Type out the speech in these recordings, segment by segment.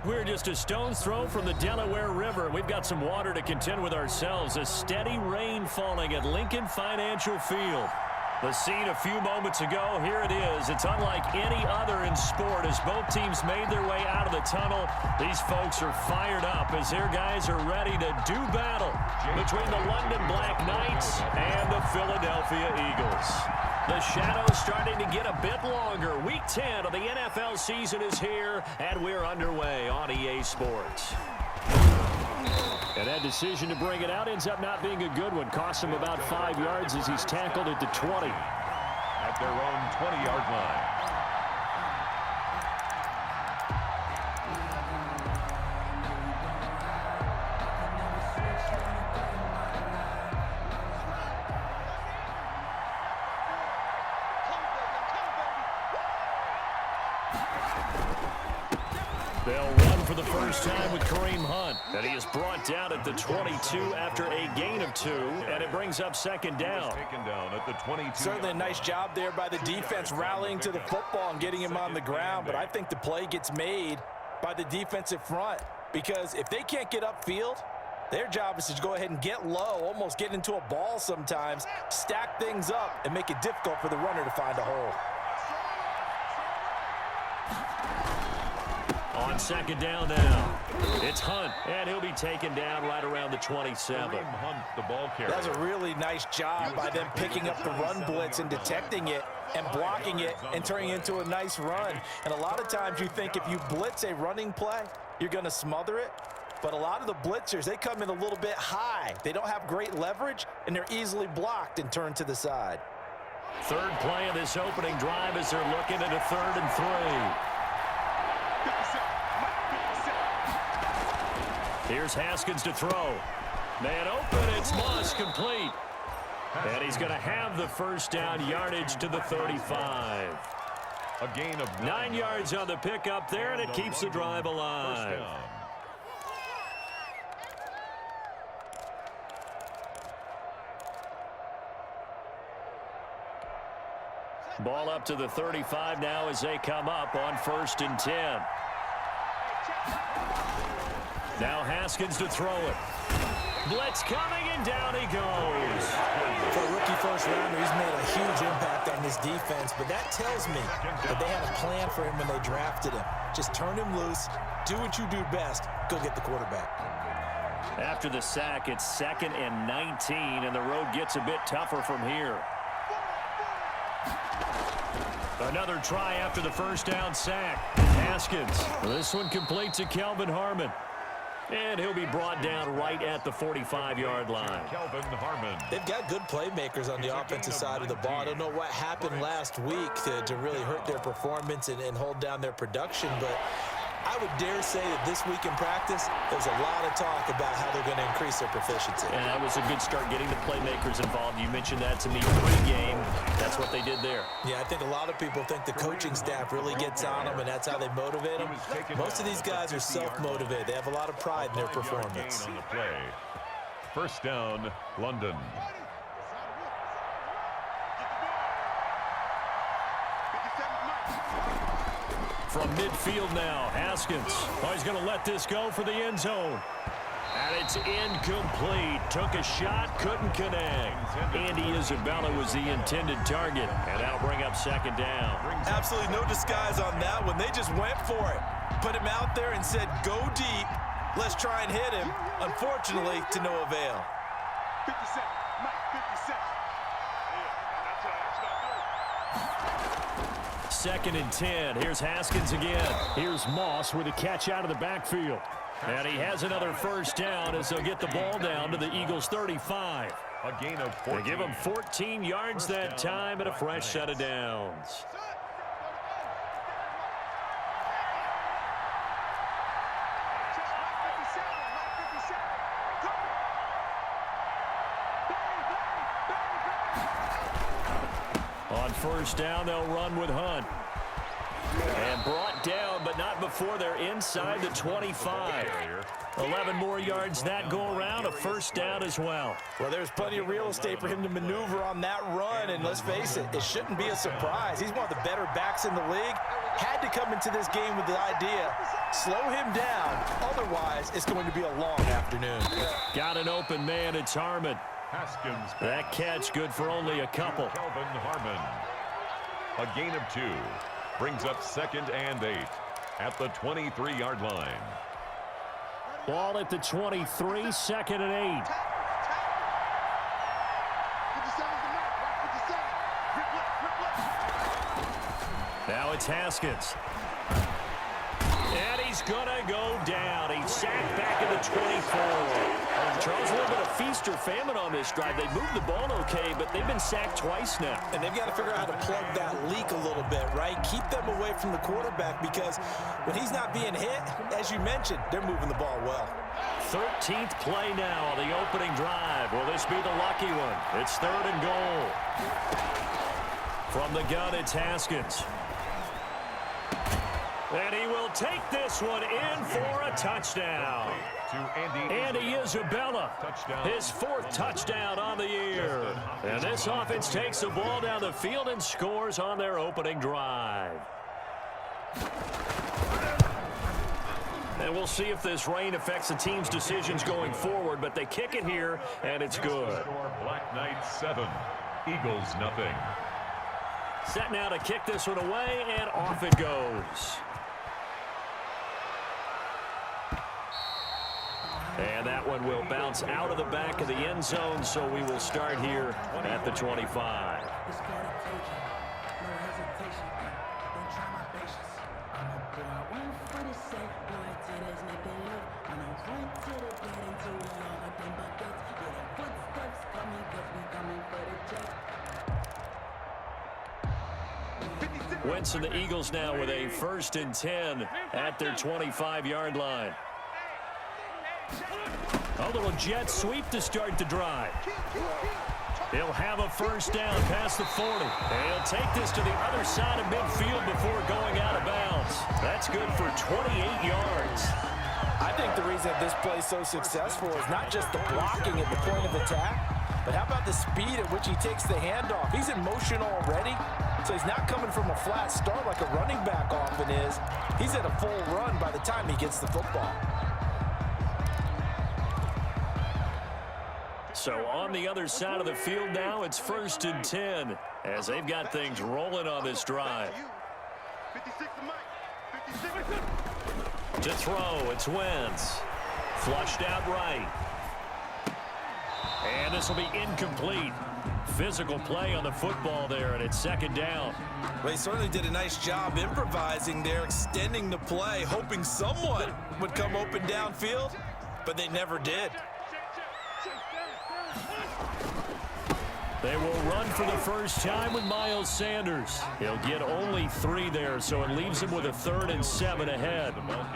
We're just a stone's throw from the Delaware River. We've got some water to contend with ourselves. A steady rain falling at Lincoln Financial Field. The scene a few moments ago, here it is. It's unlike any other in sport as both teams made their way out of the tunnel. These folks are fired up as their guys are ready to do battle between the London Black Knights and the Philadelphia Eagles. The shadow's starting to get a bit longer. Week 10 of the NFL season is here, and we're underway on EA Sports. And that decision to bring it out ends up not being a good one. Costs him about 5 yards as he's tackled at the 20. At their own 20-yard line. They'll run for the first time with Kareem Hunt. And he is brought down at the 22 after a gain of 2. And it brings up second down. Taken down at the 22. Certainly a nice job there by the defense rallying to the football and getting him on the ground. But I think the play gets made by the defensive front. Because if they can't get upfield, their job is to go ahead and get low, almost get into a ball sometimes, stack things up, and make it difficult for the runner to find a hole. On second down now, it's Hunt, and he'll be taken down right around the 27. Hunt, the ball carrier. That was a really nice job by them picking up the run blitz and detecting it and blocking it and turning it into a nice run. And a lot of times you think if you blitz a running play, you're going to smother it. But a lot of the blitzers, they come in a little bit high. They don't have great leverage, and they're easily blocked and turned to the side. Third play of this opening drive as they're looking at a 3rd and 3. Here's Haskins to throw. Man open, it's Moss complete. And he's going to have the first down, yardage to the 35. A gain of 9 yards on the pickup there, and it keeps the drive alive. Ball up to the 35 now as they come up on 1st and 10. Now Haskins to throw it. Blitz coming, and down he goes. For a rookie first-rounder, he's made a huge impact on this defense, but that tells me that they had a plan for him when they drafted him. Just turn him loose, do what you do best, go get the quarterback. After the sack, it's 2nd and 19, and the road gets a bit tougher from here. Another try after the first down sack. Haskins. This one completes to Kelvin Harmon. And he'll be brought down right at the 45-yard line. Kelvin Harmon. They've got good playmakers on the offensive side of the ball. I don't know what happened last week to really hurt their performance and hold down their production, but I would dare say that this week in practice, there's a lot of talk about how they're going to increase their proficiency. And that was a good start getting the playmakers involved. You mentioned that to me pre-game. That's what they did there. Yeah, I think a lot of people think the coaching staff really gets on them, and that's how they motivate them. Most of these guys are self-motivated. They have a lot of pride in their performance. On the play. First down, London. From midfield now, Haskins. Oh, he's going to let this go for the end zone. And it's incomplete. Took a shot, couldn't connect. Andy Isabella was the intended target. And that'll bring up second down. Absolutely no disguise on that one. They just went for it. Put him out there and said, go deep. Let's try and hit him. Unfortunately, to no avail. 57, Mike, 57. Second and 10. Here's Haskins again. Here's Moss with a catch out of the backfield. And he has another first down as they'll get the ball down to the Eagles' 35. A gain of 14. They give him 14 yards that time and a fresh set of downs. On first down, they'll run with Hunt. And brought down, but not before they're inside the 25. 11 more yards that go around, a first down as well. Well, there's plenty of real estate for him to maneuver on that run, and let's face it, it shouldn't be a surprise. He's one of the better backs in the league. Had to come into this game with the idea, slow him down, otherwise it's going to be a long afternoon. Got an open man, it's Harmon. Haskins. That catch good for only a couple. Kelvin Harmon. A gain of 2. Brings up 2nd and 8 at the 23-yard line. Ball at the 23, 2nd and 8. Now it's Haskins. And he's going to go down. He's sacked back at the 24. Charles, a little bit of feast or famine on this drive. They moved the ball okay, but they've been sacked twice now. And they've got to figure out how to plug that leak a little bit, right? Keep them away from the quarterback because when he's not being hit, as you mentioned, they're moving the ball well. 13th play now on the opening drive. Will this be the lucky one? It's 3rd and goal. From the gun, it's Haskins. And he will take this one in for a touchdown. To Andy Isabella, his 4th touchdown on the year. And this offense takes the ball down the field and scores on their opening drive. And we'll see if this rain affects the team's decisions going forward, but they kick it here, and it's good. Black Knights 7, Eagles nothing. Set now to kick this one away, and off it goes. And that one will bounce out of the back of the end zone, so we will start here at the 25. Wentz and the Eagles now with a 1st and 10 at their 25-yard line. A little jet sweep to start the drive. He'll have a first down past the 40. And he'll take this to the other side of midfield before going out of bounds. That's good for 28 yards. I think the reason that this play is so successful is not just the blocking at the point of attack, but how about the speed at which he takes the handoff? He's in motion already, so he's not coming from a flat start like a running back often is. He's at a full run by the time he gets the football. So on the other side of the field now, it's 1st and 10 as they've got things rolling on this drive. 56 to Mike. 56. To throw, it's Wentz. Flushed out right. And this will be incomplete. Physical play on the football there, and it's 2nd down. Well, he certainly did a nice job improvising there, extending the play, hoping someone would come open downfield, but they never did. They will run for the first time with Miles Sanders. He'll get only 3 there, so it leaves him with a 3rd and 7 ahead.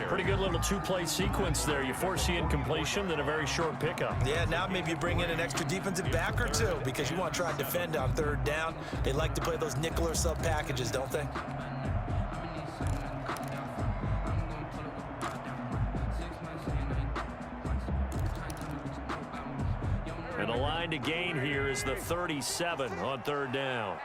Pretty good little 2-play sequence there. You force the incompletion, then a very short pickup. Yeah, now maybe you bring in an extra defensive back or 2 because you want to try and defend on 3rd down. They like to play those nickel or sub packages, don't they? And the line to gain here is the 37 on 3rd down.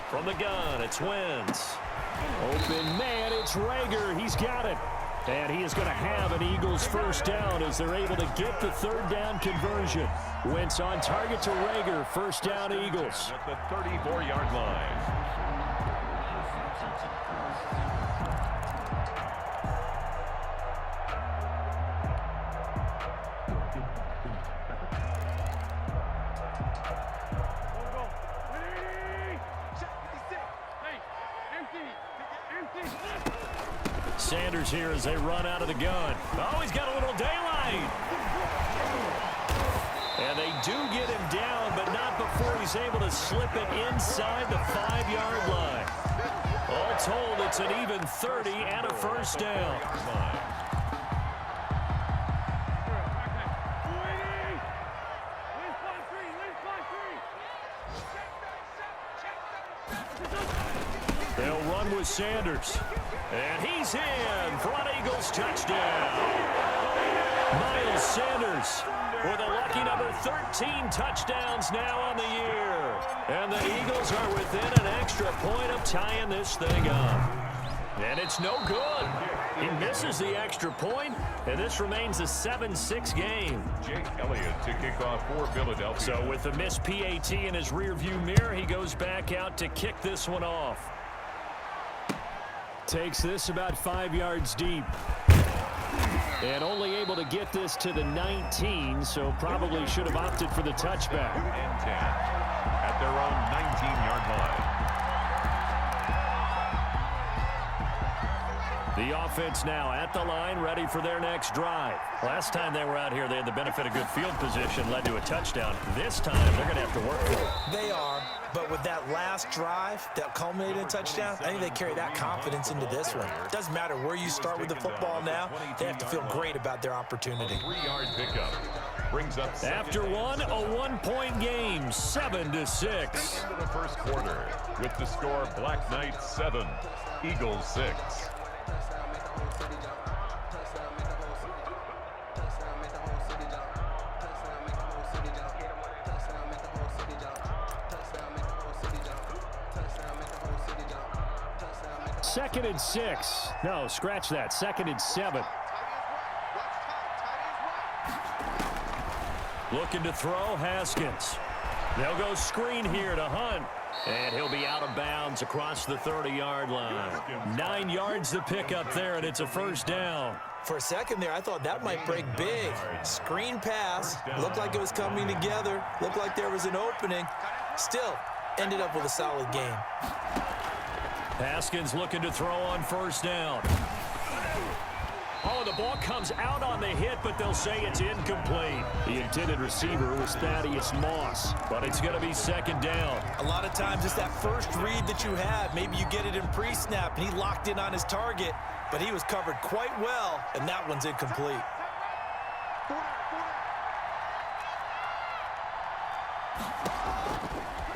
From the gun, it's Wentz. Open man, it's Rager. He's got it. And he is going to have an Eagles first down as they're able to get the 3rd down conversion. Wentz on target to Rager. First down, Eagles. At the 34-yard line. Sanders here as they run out of the gun. Oh, he's got a little daylight. And they do get him down, but not before he's able to slip it inside the 5-yard line. All told, it's an even 30 and a first down. with Sanders. And he's in for an Eagles touchdown. Miles Sanders with a lucky number 13 touchdowns now on the year. And the Eagles are within an extra point of tying this thing up. And it's no good. He misses the extra point, and this remains a 7-6 game. Jake Elliott to kick off for Philadelphia. So with the missed PAT in his rearview mirror, he goes back out to kick this one off. Takes this about 5 yards deep. And only able to get this to the 19, so probably should have opted for the touchback. 2 and 10 at their own 19-yard line. The offense now at the line, ready for their next drive. Last time they were out here, they had the benefit of good field position, led to a touchdown. This time, they're going to have to work for it. They are, but with that last drive that culminated in a touchdown, I think they carry that confidence into this one. Doesn't matter where you start with the football now, they have to feel great about their opportunity. 3-yard pickup brings up After one, a 1-point game, 7-6. Into the first quarter with the score Black Knights 7, Eagles 6. Second and 6. No, scratch that. Second and 7. Looking to throw, Haskins. They'll go screen here to Hunt. And he'll be out of bounds across the 30-yard line. 9 yards to pick up there, and it's a first down. For a second there, I thought that might break big. Screen pass. Looked like it was coming together. Looked like there was an opening. Still, ended up with a solid game. Haskins looking to throw on first down. Oh, the ball comes out on the hit, but they'll say it's incomplete. The intended receiver was Thaddeus Moss, but it's going to be second down. A lot of times it's that first read that you have. Maybe you get it in pre-snap, and he locked in on his target, but he was covered quite well, and that one's incomplete.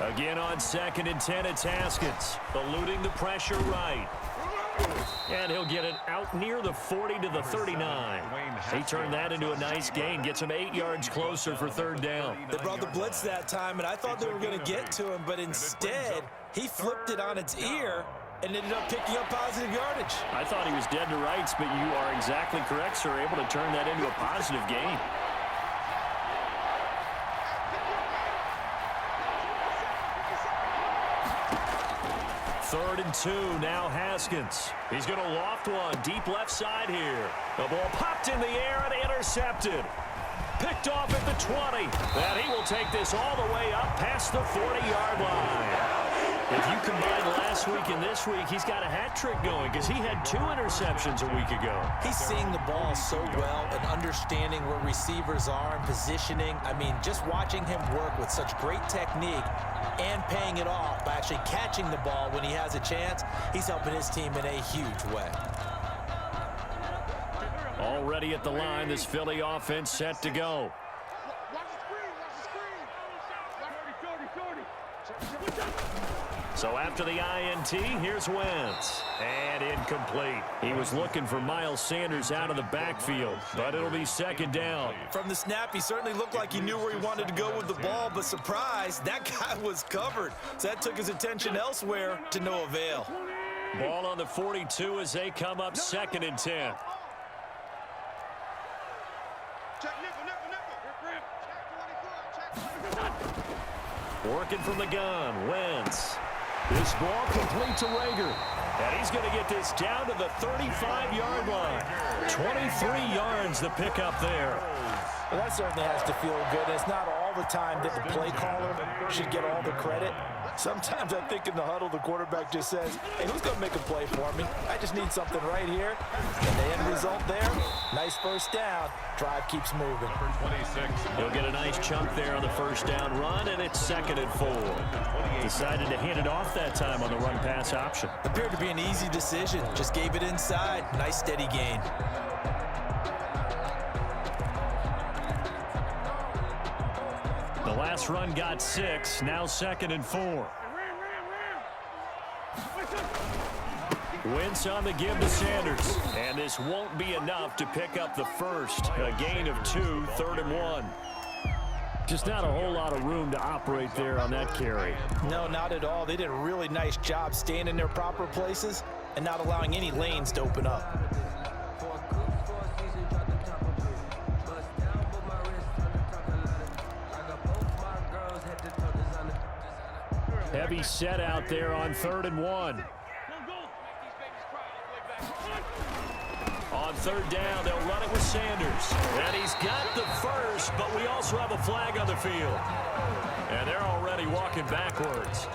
Again on second and 10, it's Haskins, eluding the pressure right. And he'll get it out near the 40 to the 39. He turned that into a nice gain, gets him 8 yards closer for third down. They brought the blitz that time, and I thought they were going to get to him, but instead, he flipped it on its ear and ended up picking up positive yardage. I thought he was dead to rights, but you are exactly correct, sir, able to turn that into a positive gain. Third and 2, now Haskins. He's going to loft one, deep left side here. The ball popped in the air and intercepted. Picked off at the 20. And he will take this all the way up past the 40-yard line. If you combine last week and this week, he's got a hat trick going because he had 2 interceptions a week ago. He's seeing the ball so well and understanding where receivers are and positioning. I mean, just watching him work with such great technique and paying it off by actually catching the ball when he has a chance, he's helping his team in a huge way. Already at the line, this Philly offense set to go. So after the INT, here's Wentz. And incomplete. He was looking for Miles Sanders out of the backfield, but it'll be second down. From the snap, he certainly looked like he knew where he wanted to go with the ball, but surprise, that guy was covered. So that took his attention elsewhere to no avail. Ball on the 42 as they come up second and 10. Working from the gun, Wentz. This ball complete to Rager. And he's going to get this down to the 35-yard line. 23 yards to pick up there. Well, that certainly has to feel good. It's not all the time that the play caller should get all the credit. Sometimes I think in the huddle, the quarterback just says, hey, who's going to make a play for me? I just need something right here. And the end result there, nice first down. Drive keeps moving. He'll get a nice chunk there on the first down run, and it's second and 4. Decided to hand it off that time on the run-pass option. Appeared to be an easy decision. Just gave it inside. Nice steady gain. The last run got 6, now second and 4. Wentz on the give to Sanders. And this won't be enough to pick up the first. A gain of 2, 3rd and 1. Just not a whole lot of room to operate there on that carry. No, not at all. They did a really nice job staying in their proper places and not allowing any lanes to open up. Heavy set out there on 3rd and 1. On 3rd down, they'll run it with Sanders. And he's got the first, but we also have a flag on the field. And they're already walking backwards.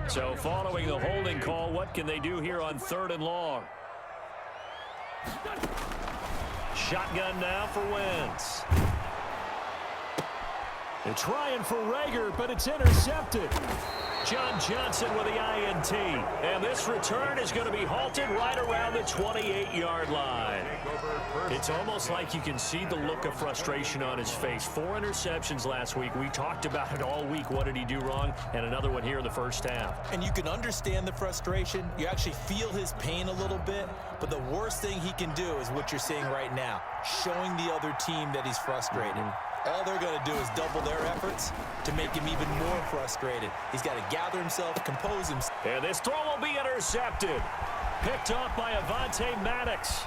So following the holding call, what can they do here on 3rd and long? Shotgun now for Wentz. They're trying for Rager, but it's intercepted. John Johnson with the INT. And this return is going to be halted right around the 28-yard line. It's almost like you can see the look of frustration on his face. 4 interceptions last week. We talked about it all week. What did he do wrong? And another one here in the first half. And you can understand the frustration. You actually feel his pain a little bit. But the worst thing he can do is what you're seeing right now, showing the other team that he's frustrated. All they're going to do is double their efforts to make him even more frustrated. He's got to gather himself, compose himself. And this throw will be intercepted. Picked off by Avonte Maddox.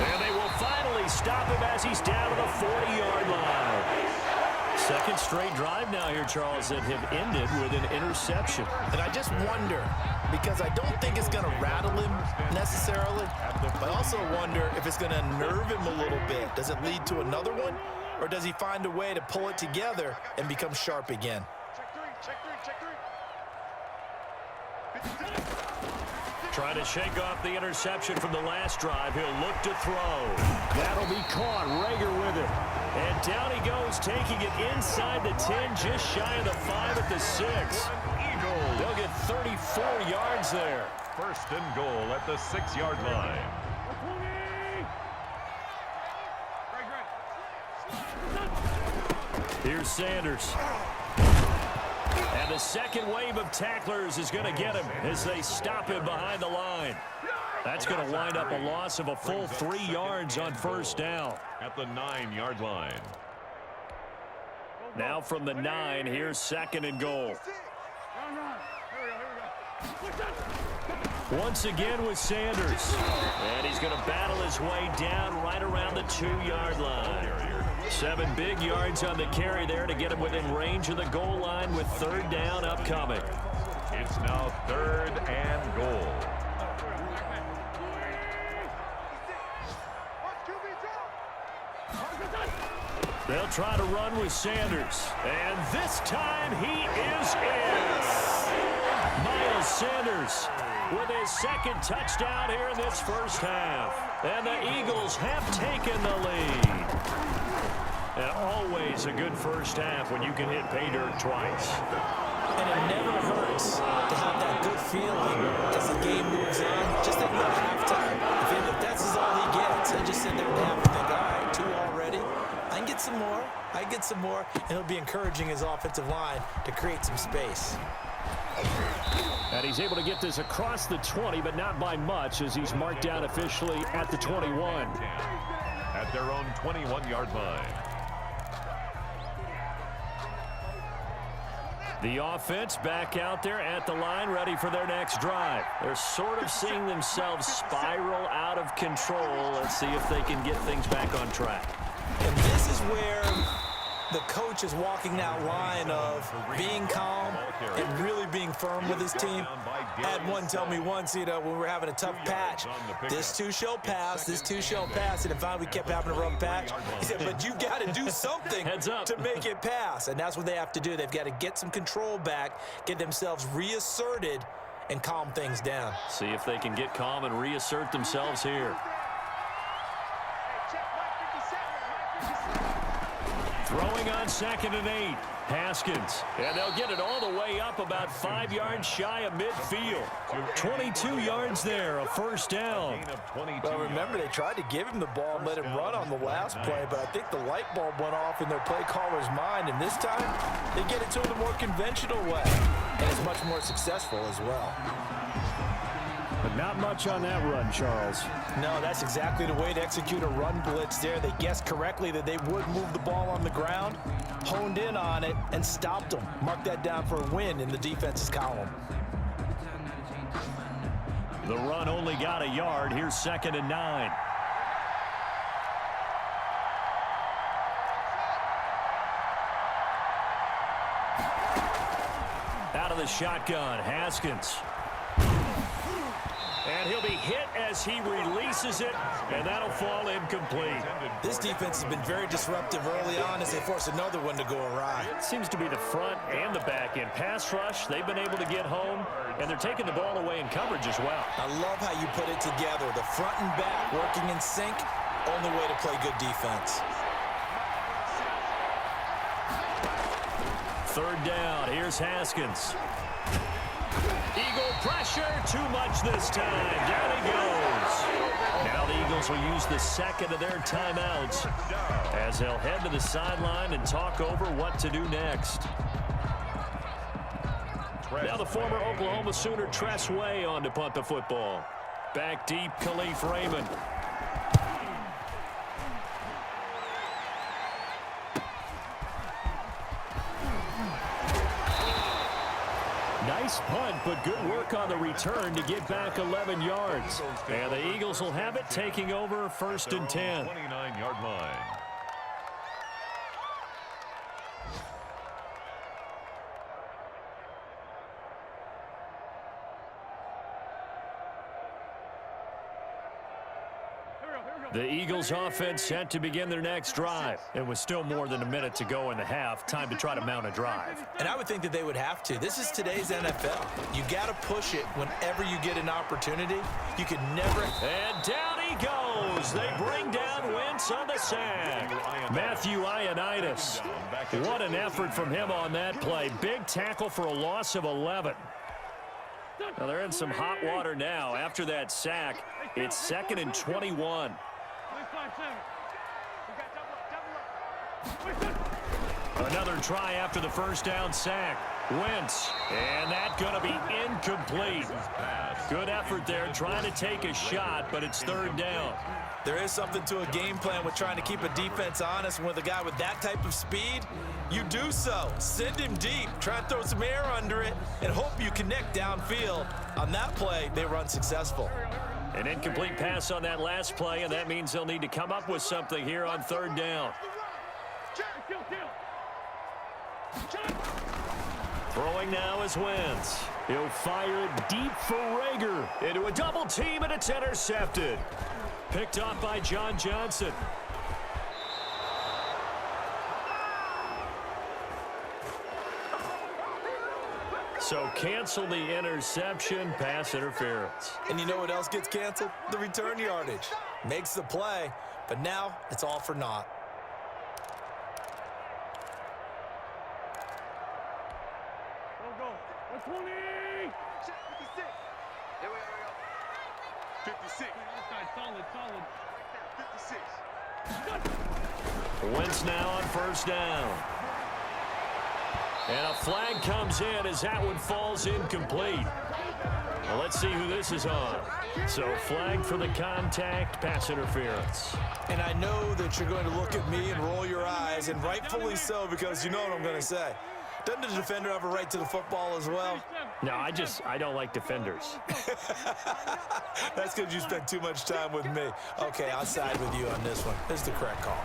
And they will finally stop him as he's down to the 40-yard line. Second straight drive now here, Charles, that have ended with an interception. And I just wonder, because I don't think it's going to rattle him necessarily, but I also wonder if it's going to unnerve him a little bit. Does it lead to another one, or does he find a way to pull it together and become sharp again? Trying to shake off the interception from the last drive. He'll look to throw. That'll be caught. Rager with it. And down he goes, taking it inside the 10, just shy of the 5 at the 6. They'll get 34 yards there. 1st and goal at the 6-yard line. Here's Sanders. And the second wave of tacklers is going to get him as they stop him behind the line. That's going to wind up a loss of a full 3 yards on 1st down. At the 9-yard line. Now from the 9, here's 2nd and goal. Once again with Sanders. And he's going to battle his way down right around the 2-yard line. 7 big yards on the carry there to get him within range of the goal line with 3rd down upcoming. It's now 3rd and goal. They'll try to run with Sanders. And this time he is in. Miles Sanders with his 2nd touchdown here in this first half. And the Eagles have taken the lead. And always a good first half when you can hit pay dirt twice. And it never hurts to have that good feeling as the game moves on. Just think about halftime. If that's all he gets, he'll just sit there at the half and think, all right, 2 already. I can get some more. I can get some more. And he'll be encouraging his offensive line to create some space. And he's able to get this across the 20, but not by much as he's marked down officially at the 21. At their own 21-yard line. The offense back out there at the line, ready for their next drive. They're sort of seeing themselves spiral out of control. Let's see if they can get things back on track. And this is where the coach is walking that line of being calm and really being firm with his team. I had one tell me once, when we were having a tough patch, this too shall pass, this too shall pass. And finally we kept having a rough patch. He said, but you got to do something to make it pass. And that's what they have to do. They've got to get some control back, get themselves reasserted, and calm things down. See if they can get calm and reassert themselves here. Throwing on 2nd and 8. Haskins, and they'll get it all the way up about 5 yards shy of midfield. 22 yards there, a first down. Well, remember, they tried to give him the ball and let him run on the last play, but I think the light bulb went off in their play caller's mind, and this time they get it to him the more conventional way, and it's much more successful as well. But not much on that run, Charles. No, that's exactly the way to execute a run blitz there. They guessed correctly that they would move the ball on the ground, honed in on it, and stopped them. Mark that down for a win in the defense's column. The run only got a yard. Here's 2nd and 9. Out of the shotgun, Haskins. And he'll be hit as he releases it, and that'll fall incomplete. This defense has been very disruptive early on as they force another one to go awry. It seems to be the front and the back end. Pass rush, they've been able to get home, and they're taking the ball away in coverage as well. I love how you put it together. The front and back working in sync, only way to play good defense. 3rd down, here's Haskins. Eagle pressure, too much this time. Down he goes. Now the Eagles will use the 2nd of their timeouts as they'll head to the sideline and talk over what to do next. Now the former Oklahoma Sooner Tress Way on to punt the football. Back deep, Khalif Raymond. Nice punt, but good work on the return to get back 11 yards. And the Eagles will have it, taking over 1st and 10. 29-yard line. The Eagles offense set to begin their next drive. And with still more than a minute to go in the half, time to try to mount a drive. And I would think that they would have to. This is today's NFL. You got to push it whenever you get an opportunity. You can never... And down he goes. They bring down Wentz on the sack. Matthew Ioannidis. What an effort from him on that play. Big tackle for a loss of 11. Now they're in some hot water now. After that sack, it's 2nd and 21. Another try after the first down sack. Wentz, and that's going to be incomplete. Good effort there, trying to take a shot, but it's 3rd down. There is something to a game plan with trying to keep a defense honest. With a guy with that type of speed, you do so. Send him deep, try and throw some air under it, and hope you connect downfield. On that play, they run successful. An incomplete pass on that last play, and that means they'll need to come up with something here on 3rd down. Throwing now is Wentz. He'll fire it deep for Rager. Into a double team, and it's intercepted. Picked off by John Johnson. So cancel the interception, pass interference. And you know what else gets canceled? The return yardage. Makes the play, but now it's all for naught. Go. 20. 56. Here we go. 56. Solid. 56. Wentz now on 1st down. And a flag comes in as that one falls incomplete. Well, let's see who this is on. So flag for the contact, pass interference. And I know that you're going to look at me and roll your eyes, and rightfully so, because you know what I'm going to say. Doesn't the defender have a right to the football as well? No, I don't like defenders. That's because you spent too much time with me. Okay, I'll side with you on this one. This is the correct call.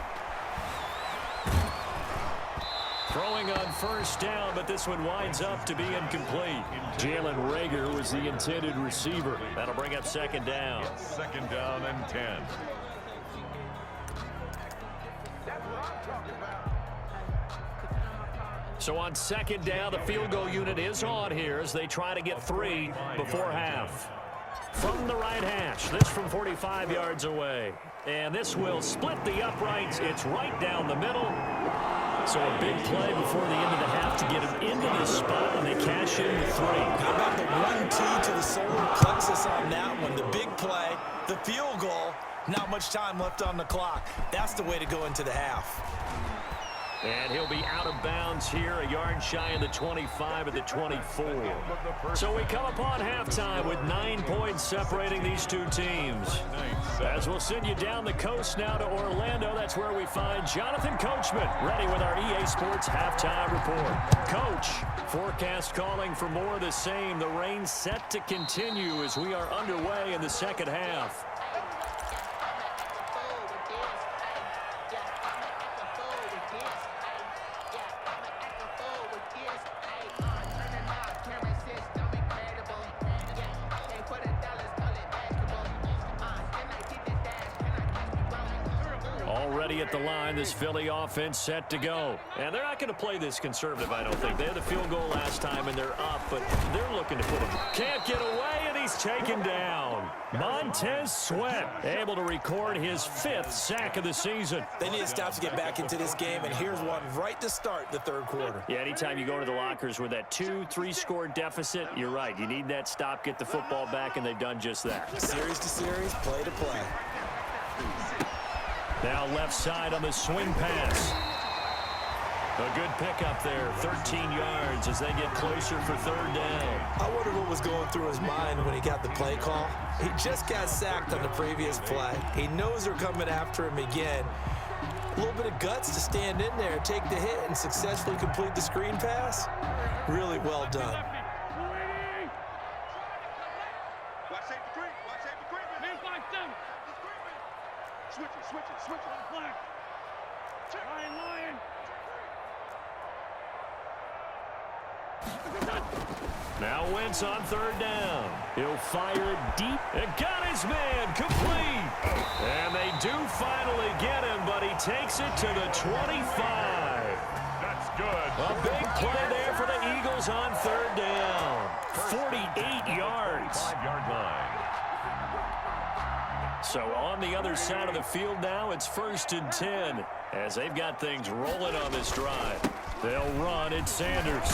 Throwing on 1st down, but this one winds up to be incomplete. Jalen Rager was the intended receiver. That'll bring up 2nd down. 2nd down and 10. So on 2nd down, the field goal unit is on here as they try to get 3 before half. From the right hash, this from 45 yards away. And this will split the uprights. It's right down the middle. So a big play before the end of the half to get him into this spot, and they cash in the 3. How about the 1-2 to the solar plexus on that one? The big play, the field goal, not much time left on the clock. That's the way to go into the half. And he'll be out of bounds here, a yard shy of the 25 at the 24. So we come upon halftime with 9 points separating these two teams. As we'll send you down the coast now to Orlando, that's where we find Jonathan Coachman, ready with our EA Sports halftime report. Coach, forecast calling for more of the same. The rain set to continue as we are underway in the second half. Already at the line, this Philly offense set to go. And they're not going to play this conservative, I don't think. They had the field goal last time, and they're up, but they're looking to put him. Can't get away, and he's taken down. Montez Sweat able to record his 5th sack of the season. They need to stop to get back into this game, and here's one right to start the third quarter. Yeah, anytime you go to the lockers with that 2-3 score deficit, you're right. You need that stop, get the football back, and they've done just that. Series to series, play to play. Now left side on the swing pass. A good pickup there, 13 yards as they get closer for third down. I wonder what was going through his mind when he got the play call. He just got sacked on the previous play. He knows they're coming after him again. A little bit of guts to stand in there, take the hit, and successfully complete the screen pass. Really well done. Switch it. Flag. Lion. Now Wentz on third down. He'll fire it deep. And got his man complete. And they do finally get him, but he takes it to the 25. That's good. A big play there for the Eagles on third down. 48 yards. 5-yard line. So on the other side of the field now, it's 1st and 10 as they've got things rolling on this drive. They'll run it Sanders.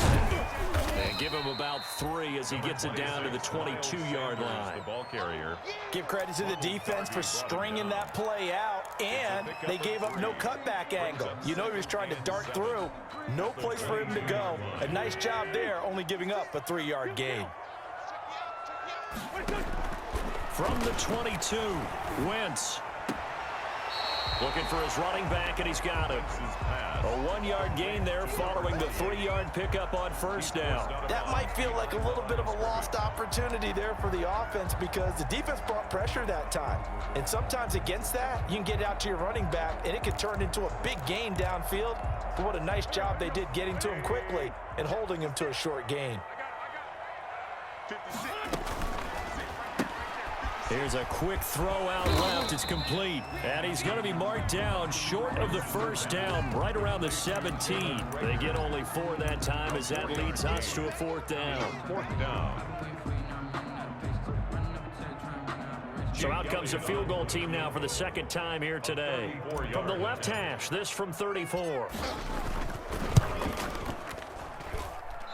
And give him about 3 as he gets it down to the 22-yard line. The ball carrier. Give credit to the defense for stringing that play out, and they gave up no cutback angle. You know he was trying to dart through. No place for him to go. A nice job there, only giving up a 3-yard gain. From the 22, Wentz. Looking for his running back, and he's got it. A 1-yard gain there following the 3-yard pickup on first down. That might feel like a little bit of a lost opportunity there for the offense because the defense brought pressure that time. And sometimes against that, you can get out to your running back, and it could turn into a big gain downfield. But what a nice job they did getting to him quickly and holding him to a short gain. Here's a quick throw out left. It's complete. And he's going to be marked down short of the first down, right around the 17. They get only 4 that time as that leads us to a 4th down. 4th down. So out comes the field goal team now for the 2nd time here today. From the left hash, this from 34.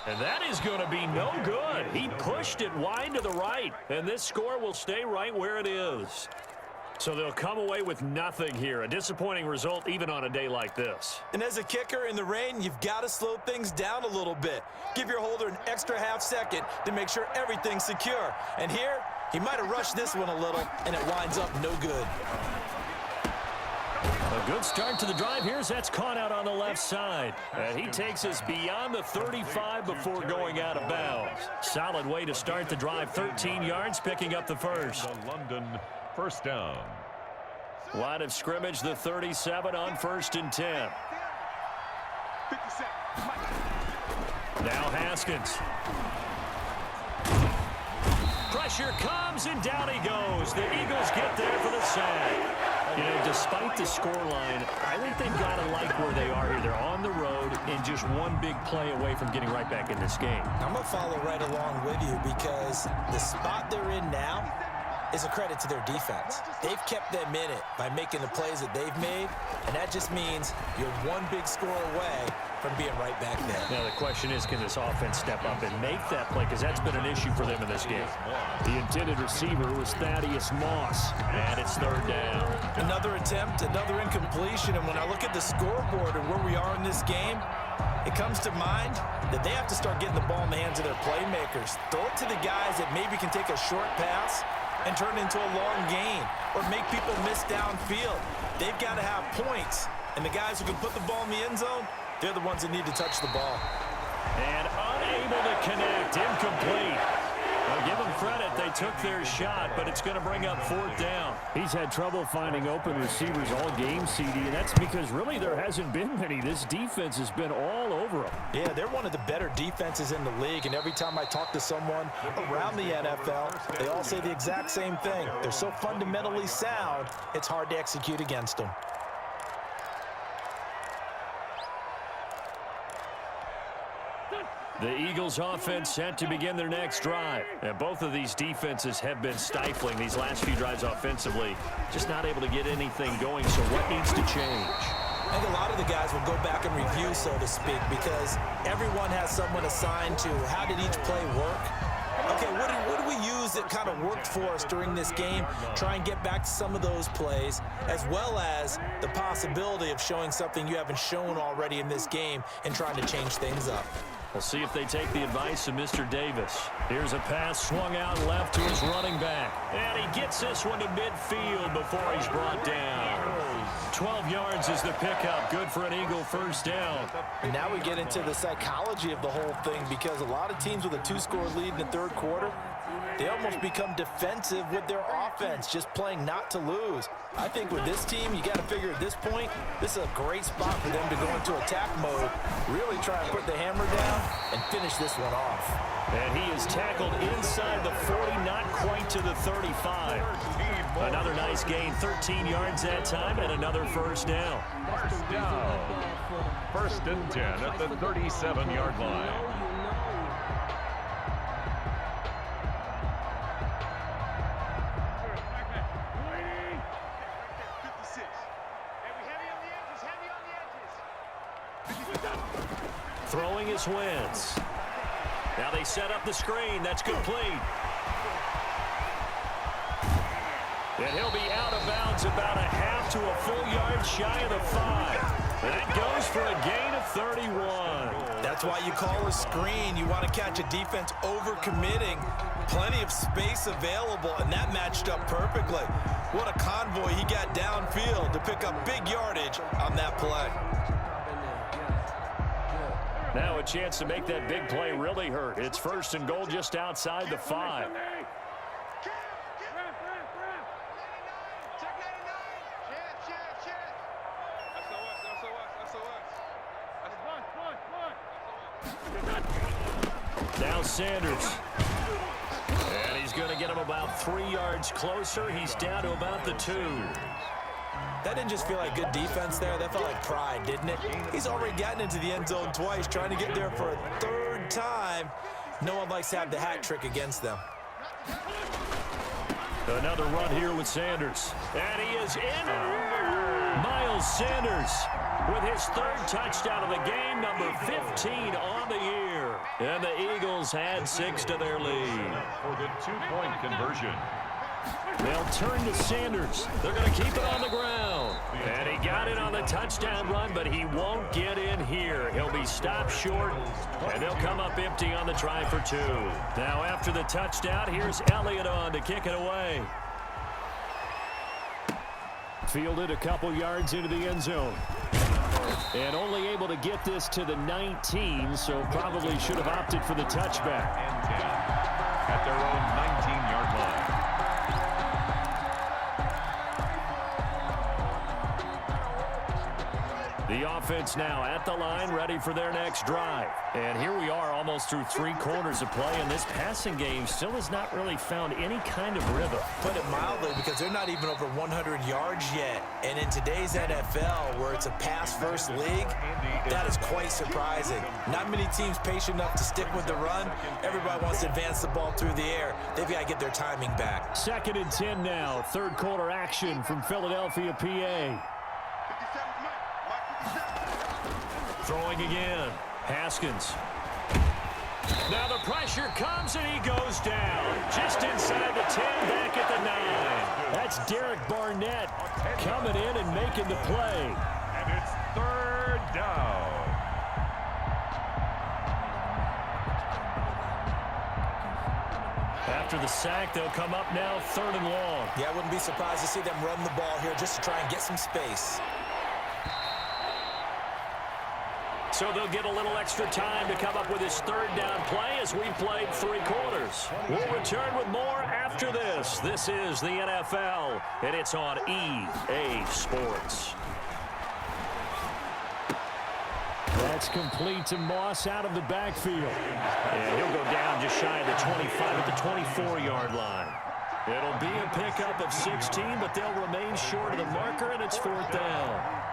And that is going to be no good. He pushed it wide to the right, and this score will stay right where it is. So they'll come away with nothing here. A disappointing result even on a day like this. And as a kicker in the rain, you've got to slow things down a little bit. Give your holder an extra half second to make sure everything's secure. And here, he might have rushed this one a little, and it winds up no good. A good start to the drive here as that's caught out on the left side. And he takes us beyond the 35 before going out of bounds. Solid way to start the drive. 13 yards, picking up the first. The London first down. Line of scrimmage, the 37 on 1st and 10. Now Haskins. Pressure comes, and down he goes. The Eagles get there for the sack. You know, despite the scoreline, I think they've got to like where they are here. They're on the road and just one big play away from getting right back in this game. I'm going to follow right along with you because the spot they're in now, is a credit to their defense. They've kept them in it by making the plays that they've made, and that just means you're one big score away from being right back there. Now the question is, can this offense step up and make that play? Because that's been an issue for them in this game. The intended receiver was Thaddeus Moss, and it's third down. Another attempt, another incompletion, and when I look at the scoreboard and where we are in this game, it comes to mind that they have to start getting the ball in the hands of their playmakers. Throw it to the guys that maybe can take a short pass and turn it into a long gain or make people miss downfield. They've got to have points, and the guys who can put the ball in the end zone, they're the ones that need to touch the ball. And unable to connect, incomplete. Well, give them credit, they took their shot, but it's going to bring up fourth down. He's had trouble finding open receivers all game, CD, and that's because really there hasn't been many. This defense has been all over them. Yeah, they're one of the better defenses in the league, and every time I talk to someone around the NFL, they all say the exact same thing. They're so fundamentally sound, it's hard to execute against them. The Eagles offense set to begin their next drive. And both of these defenses have been stifling these last few drives offensively. Just not able to get anything going, so what needs to change? I think a lot of the guys will go back and review, so to speak, because everyone has someone assigned to how did each play work. Okay, what do we use that kind of worked for us during this game? Try and get back to some of those plays, as well as the possibility of showing something you haven't shown already in this game and trying to change things up. We'll see if they take the advice of Mr. Davis. Here's a pass swung out left to his running back. And he gets this one to midfield before he's brought down. 12 yards is the pickup. Good for an Eagle first down. And now we get into the psychology of the whole thing, because a lot of teams with a two-score lead in the third quarter, they almost become defensive with their offense, just playing not to lose. I think with this team, you got to figure at this point, this is a great spot for them to go into attack mode, really try and put the hammer down and finish this one off. And he is tackled inside the 40, not quite to the 35. Another nice gain, 13 yards that time, and another first down. First down. First and 10 at the 37-yard line. Throwing his Wentz. Now they set up the screen. That's complete. And he'll be out of bounds about a half to a full yard shy of the 5. And that goes for a gain of 31. That's why you call a screen. You want to catch a defense over-committing. Plenty of space available, and that matched up perfectly. What a convoy he got downfield to pick up big yardage on that play. Now a chance to make that big play really hurt. It's first and goal just outside the 5. Now Sanders. And he's going to get him about 3 yards closer. He's down to about the 2. That didn't just feel like good defense there. That felt like pride, didn't it? He's already gotten into the end zone twice, trying to get there for a third time. No one likes to have the hat trick against them. Another run here with Sanders. And he is in. Miles Sanders with his third touchdown of the game, number 15 on the year. And the Eagles add 6 to their lead. For the two-point conversion. They'll turn to Sanders. They're going to keep it on the ground. And he got it on the touchdown run, but he won't get in here. He'll be stopped short, and they'll come up empty on the try for 2. Now after the touchdown, here's Elliott on to kick it away. Fielded a couple yards into the end zone. And only able to get this to the 19, so probably should have opted for the touchback. And 10 at their own 19-yard line. The offense now at the line, ready for their next drive. And here we are almost through 3 quarters of play, and this passing game still has not really found any kind of rhythm. Put it mildly, because they're not even over 100 yards yet. And in today's NFL, where it's a pass-first league, that is quite surprising. Not many teams patient enough to stick with the run. Everybody wants to advance the ball through the air. They've got to get their timing back. 2nd and 10 now. 3rd quarter action from Philadelphia, PA. Throwing again. Haskins. Now the pressure comes and he goes down. Just inside the 10, back at the 9. That's Derek Barnett coming in and making the play. And it's 3rd down. After the sack, they'll come up now 3rd and long. Yeah, I wouldn't be surprised to see them run the ball here just to try and get some space. So they'll get a little extra time to come up with his 3rd down play as we've played 3 quarters. We'll return with more after this. This is the NFL, and it's on EA Sports. That's complete to Moss out of the backfield. And he'll go down just shy of the 25 at the 24-yard line. It'll be a pickup of 16, but they'll remain short of the marker, and it's 4th down.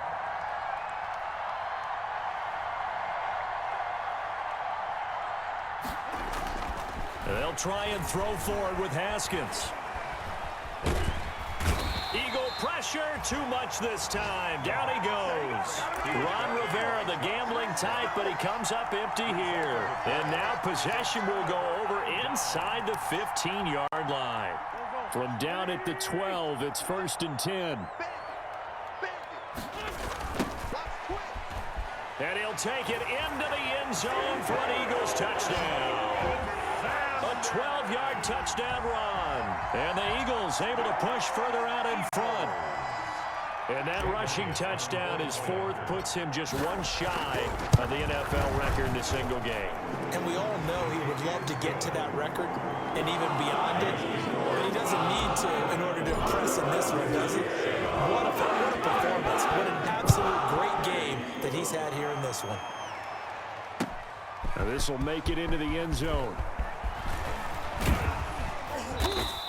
They'll try and throw forward with Haskins. Eagle pressure, too much this time. Down he goes. Ron Rivera, the gambling type, but he comes up empty here. And now possession will go over inside the 15-yard line. From down at the 12, it's 1st and 10. And he'll take it into the end zone for an Eagles touchdown. A 12-yard touchdown run. And the Eagles able to push further out in front. And that rushing touchdown is 4th, puts him just 1 shy of the NFL record in a single game. And we all know he would love to get to that record and even beyond it. But he doesn't need to in order to impress in this one, does he? What a performance. What an absolute great game that he's had here in this one. Now this will make it into the end zone.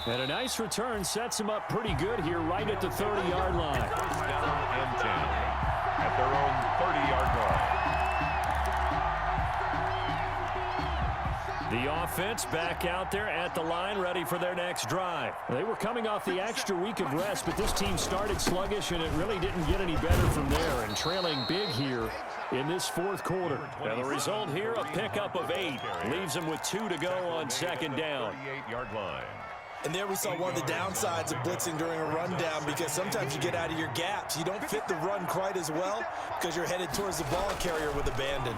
And a nice return sets him up pretty good here right at the 30-yard line. 1st down and 10 at their own 30-yard line. The offense back out there at the line, ready for their next drive. They were coming off the extra week of rest, but this team started sluggish, and it really didn't get any better from there. And trailing big here in this 4th quarter. Now the result here, a pickup of 8. Leaves them with 2 to go on 2nd down. 38-yard line. And there we saw one of the downsides of blitzing during a rundown, because sometimes you get out of your gaps. You don't fit the run quite as well because you're headed towards the ball carrier with abandon.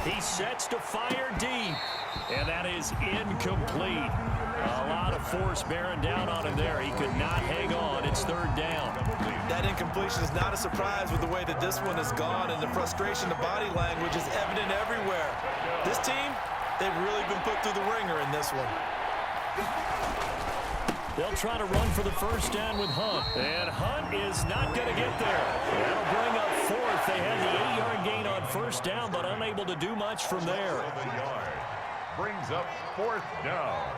He sets to fire deep, and that is incomplete. A lot of force bearing down on him there. He could not hang on. It's 3rd down. That incompletion is not a surprise with the way that this one has gone, and the frustration, the body language is evident everywhere. This team, they've really been put through the ringer in this one. They'll try to run for the 1st down with Hunt. And Hunt is not going to get there. That'll bring up 4th. They had the 8-yard gain on 1st down, but unable to do much from there. Brings up 4th down.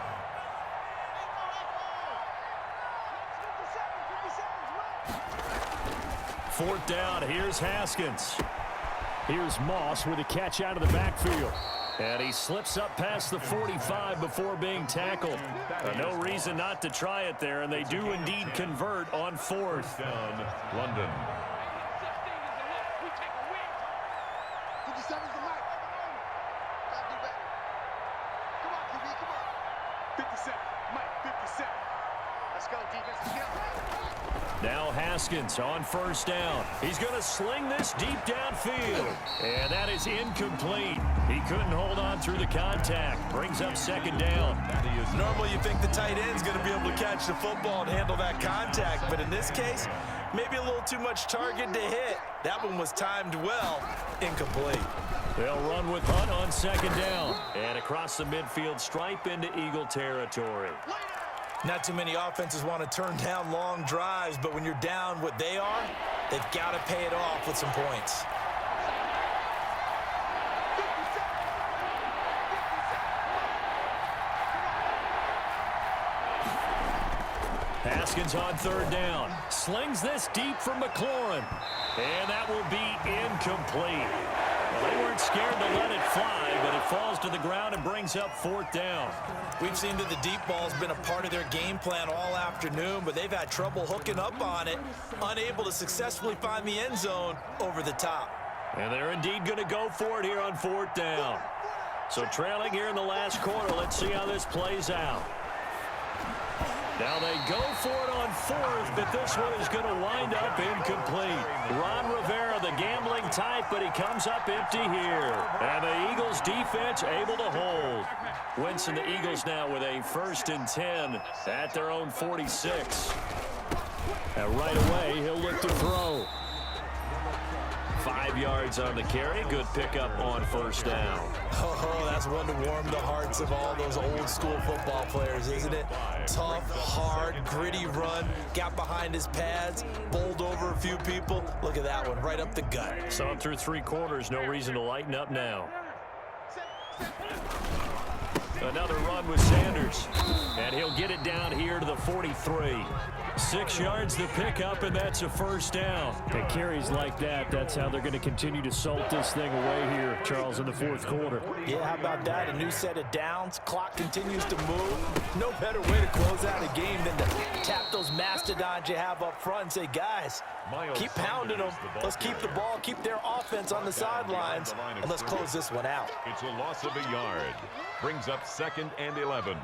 Fourth down. Here's Haskins. Here's Moss with a catch out of the backfield. And he slips up past the 45 before being tackled. No reason not to try it there, and they do indeed convert on 4th. Down, London. Now Haskins on 1st down. He's going to sling this deep downfield. And that is incomplete. He couldn't hold on through the contact. Brings up 2nd down. Normally you think the tight end's going to be able to catch the football and handle that contact. But in this case, maybe a little too much target to hit. That one was timed well. Incomplete. They'll run with Hunt on 2nd down. And across the midfield stripe into Eagle territory. Not too many offenses want to turn down long drives, but when you're down what they are, They've got to pay it off with some points. Haskins on third down. Slings this deep from McLaurin. And that will be incomplete. Well, they weren't scared to let it fly, but it falls to the ground and brings up fourth down. We've seen that the deep ball's been a part of their game plan all afternoon, but they've had trouble hooking up on it, unable to successfully find the end zone over the top. And they're indeed going to go for it here on fourth down. So trailing here in the last quarter, let's see how this plays out. Now they go for it on fourth, but this one is going to wind up incomplete. Ron Rivera, the gambling type, but he comes up empty here. And the Eagles defense able to hold. Wentz and the Eagles now with a 1st and 10 at their own 46. And right away, he'll look to throw. 5 yards on the carry. Good pickup on first down. Oh, that's one to warm the hearts of all those old school football players, isn't it? Tough, hard, gritty run. Got behind his pads, bowled over a few people. Look at that one, right up the gut. So through 3 quarters, no reason to lighten up now. Another run with Sanders. And he'll get it down here to the 43. 6 yards the pickup, and that's a first down. The carries like that, that's how they're going to continue to salt this thing away here, Charles, in the fourth quarter. Yeah, how about that? A new set of downs. Clock continues to move. No better way to close out a game than to tap those mastodons you have up front and say, guys, keep pounding them. Let's keep the ball, keep their offense on the sidelines, and let's close this one out. It's a loss of a yard. Brings up 2nd and 11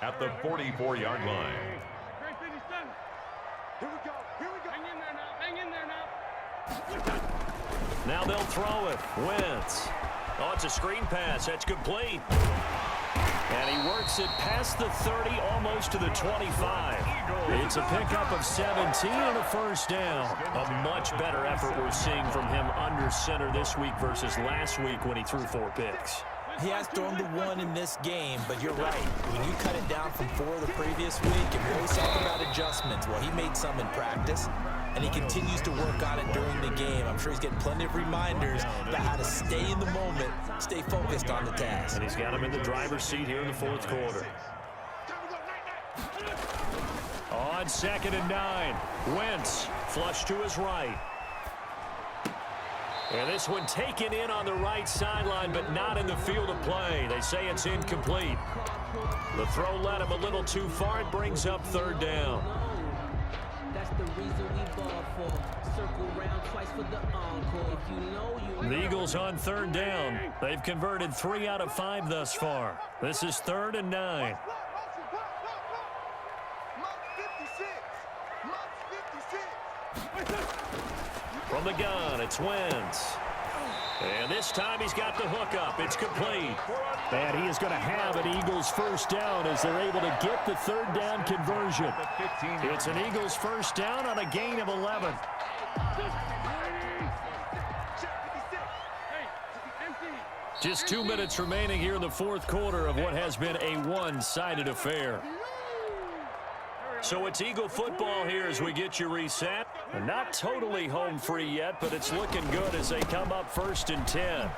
at the 44-yard line. Here we go. Here we go. Hang in there now. Hang in there now. Now they'll throw it. Wentz. Oh, it's a screen pass. That's complete. And he works it past the 30, almost to the 25. It's a pickup of 17 and a first down. A much better effort we're seeing from him under center this week versus last week when he threw 4 picks. He has thrown the 1 in this game, but you're right. When you cut it down from 4 the previous week, and we always talk about adjustments. Well, he made some in practice, and he continues to work on it during the game. I'm sure he's getting plenty of reminders about how to stay in the moment, stay focused on the task. And he's got him in the driver's seat here in the fourth quarter. On 2nd and 9, Wentz flush to his right. And this one taken in on the right sideline, but not in the field of play. They say it's incomplete. The throw led him a little too far. It brings up 3rd down. That's the reason we ball for. Circle round twice for the encore. If you know, you know. The Eagles on 3rd down. They've converted 3 out of 5 thus far. This is 3rd and 9. From the gun, it's Wentz. And this time he's got the hook up. It's complete. And he is going to have an Eagles first down as they're able to get the 3rd down conversion. It's an Eagles first down on a gain of 11. Just 2 minutes remaining here in the fourth quarter of what has been a one-sided affair. So it's Eagle football here as we get you reset. Not totally home free yet, but it's looking good as they come up 1st and 10.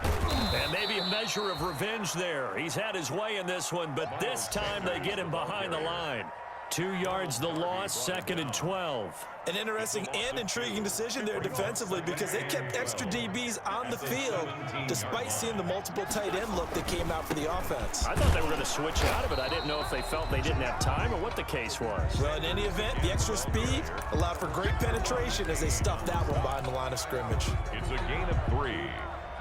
And maybe a measure of revenge there. He's had his way in this one, but this time they get him behind the line. 2 yards the loss, 2nd and 12. An interesting and intriguing decision there defensively because they kept extra DBs on the field despite seeing the multiple tight end look that came out for the offense. I thought they were going to switch out of it. I didn't know if they felt they didn't have time or what the case was. Well, in any event, the extra speed allowed for great penetration as they stuffed that one behind the line of scrimmage. It's a gain of 3.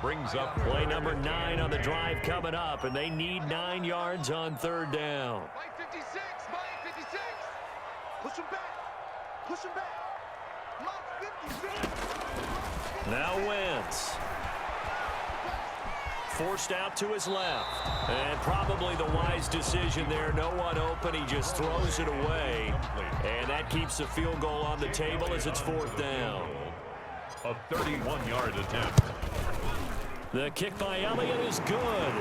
Brings up play number 9 on the drive coming up, and they need 9 yards on 3rd down. Mike 56, Mike 56. Push him back. Push him back. Mike 56. Now Wentz. Forced out to his left. And probably the wise decision there. No one open. He just throws it away. And that keeps the field goal on the table as it's 4th down. a 31-yard attempt. The kick by Elliott is good.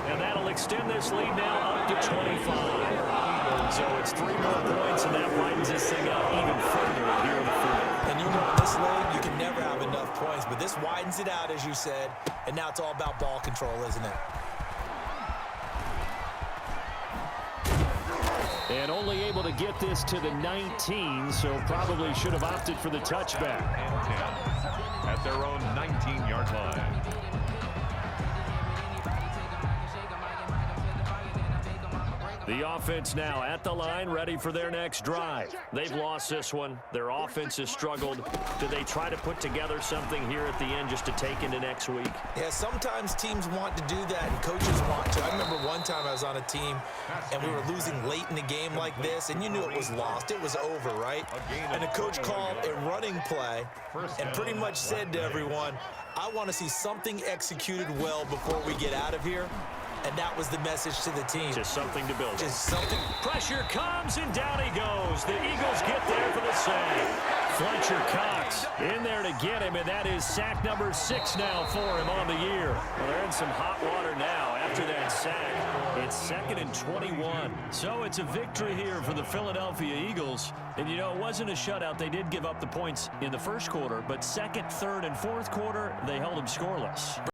And that'll extend this lead now up to 25. So it's 3 more points, and that widens this thing out even further here in the fourth. And you know, in this league, you can never have enough points, but this widens it out, as you said, and now it's all about ball control, isn't it? And only able to get this to the 19, so probably should have opted for the touchback. And 10 at their own 19-yard line. The offense now at the line, ready for their next drive. They've lost this one. Their offense has struggled. Do they try to put together something here at the end just to take into next week? Yeah, sometimes teams want to do that, and coaches want to. I remember one time I was on a team, and we were losing late in a game like this, and you knew it was lost. It was over, right? And the coach called a running play and pretty much said to everyone, I want to see something executed well before we get out of here. And that was the message to the team. Just something to build on. Just something. Pressure comes, and down he goes. The Eagles get there for the save. Fletcher Cox in there to get him, and that is sack number 6 now for him on the year. Well, they're in some hot water now after that sack. It's 2nd and 21. So it's a victory here for the Philadelphia Eagles. And, you know, it wasn't a shutout. They did give up the points in the first quarter, but second, third, and fourth quarter, they held them scoreless.